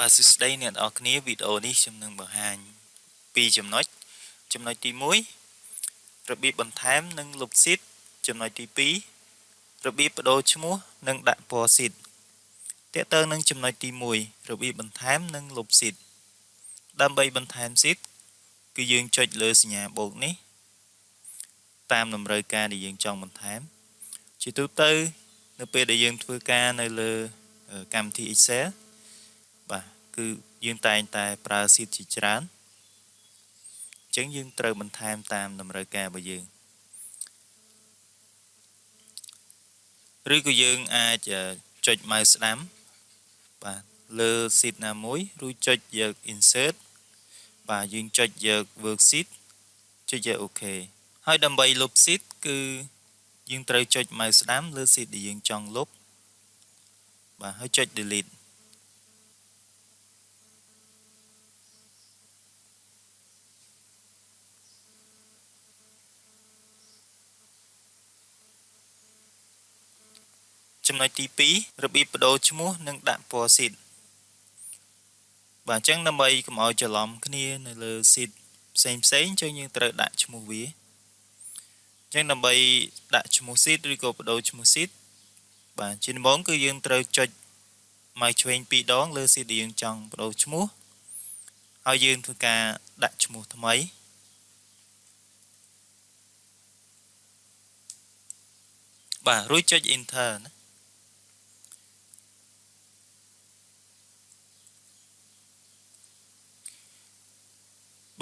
បាទសួស្តីអ្នកនរគ្នាវីដេអូនេះខ្ញុំនឹងបង្ហាញពីចំណុចទី1របៀបបន្ថែមនិងលុបស៊ីតចំណុចទី2របៀបបដូរឈ្មោះនិងដាក់ពណ៌ស៊ីតទាក់ទងនឹងចំណុចទី1របៀបបន្ថែមនិងលុបស៊ីតដើម្បីបន្ថែមស៊ីតគឺយើងចុចលើសញ្ញាបូកនេះតាមតម្រូវការដែលយើងចង់បន្ថែមជាទូទៅនៅពេលដែលយើងធ្វើការនៅលើកម្មវិធី Excel បាទគឺយើងតែងតែប្រើស៊ីតជាច្រើនអញ្ចឹងយើងត្រូវបន្ថែមតាមតម្រូវការរបស់យើងឬក៏យើងអាចចុច mouse ស្ដាំបាទលើស៊ីតណាមួយរួចចុចយក insert បាទយើងចុចយក worksheet ចុចយក OK ហើយដើម្បីលុបស៊ីតគឺយើងត្រូវចុច mouse ស្ដាំលើស៊ីតដែលយើងចង់លុបបាទហើយចុច deleteចំណុចទី2របៀបបដូរឈ្មោះនិងដាក់ពណ៌ស៊ីតបាទអញ្ចឹងដើម្បីកុំឲ្យច្រឡំគ្នានៅលើស៊ីតផ្សេងអញ្ចឹងយើងត្រូវដាក់ឈ្មោះវាអញ្ចឹងដើម្បីដាក់ឈ្មោះស៊ីតឬក៏បដូរឈ្មោះស៊ីតបាទជាដំបូងគឺយើងត្រូវចុចមកឆ្វេង2ដងលើស៊ីតដែលយើងចង់បដូរឈ្មោះហើយយើងធ្វើការដាក់ឈ្មោះថ្មីបាទរួចចុច enter ណា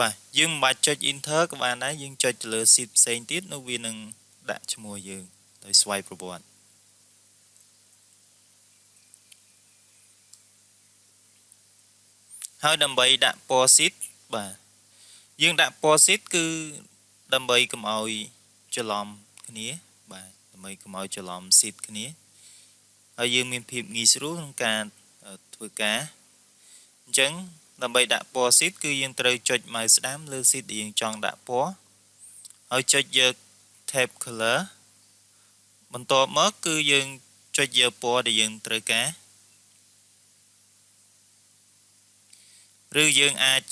បាទយើងមិនបាច់ចុច enter ក៏បានដែរយើងចុចទៅលើ sheet ផ្សេងទៀតនោះវានឹងដាក់ឈ្មោះយើងដោយស្វ័យប្រវត្តិហើយដើម្បីដាក់ពណ៌ sheet បាទយើងដាក់ពណ៌ sheet គឺដើម្បីកុំឲ្យច្រឡំគ្នាបាទដើម្បីកុំឲ្យច្រឡំ sheet គ្នាហើយយើងមានភាពងាយស្រួលក្នុងការធ្វើការអញ្ចឹងដើម្បីដាក់ពណ៌ sheet គឺយើងត្រូវចុច mouse ស្ដាំលើ sheet ដែលយើងចង់ដាក់ពណ៌ហើយចុចយក tab color បន្ទាប់មកគឺយើងចុចយកពណ៌ដែលយើងត្រូវការឬយើងអាច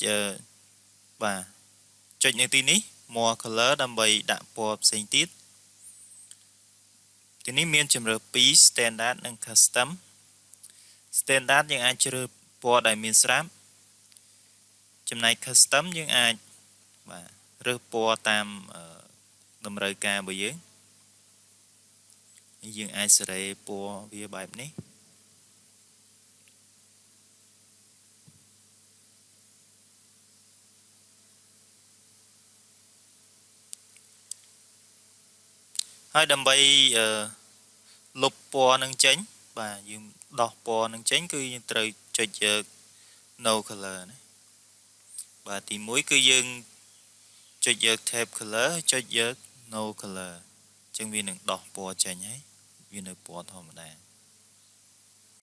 បាទចុចនៅទីនេះ more color ដើម្បីដាក់ពណ៌ផ្សេងទៀតទីនេះមានជម្រើស2 standard និង custom standard យើងអាចជ្រើសពណ៌ដែលមានស្រាប់ចំណែក custom យើងអាចបាទរើសពណ៌តាមតម្រូវការរបស់យើងអាចសេរីពណ៌វាបែបនេះហើយដើម្បីលុបពណ៌នឹងចេញបាទយើងដោះពណ៌នឹងចេញគឺយើងត្រូវចុចយក no color ណាបាទទី1គឺយើងចុចយក tab color ចុចយក no color អញ្ចឹងវានឹងដោះពណ៌ចេញហើយវានៅពណ៌ធម្មតា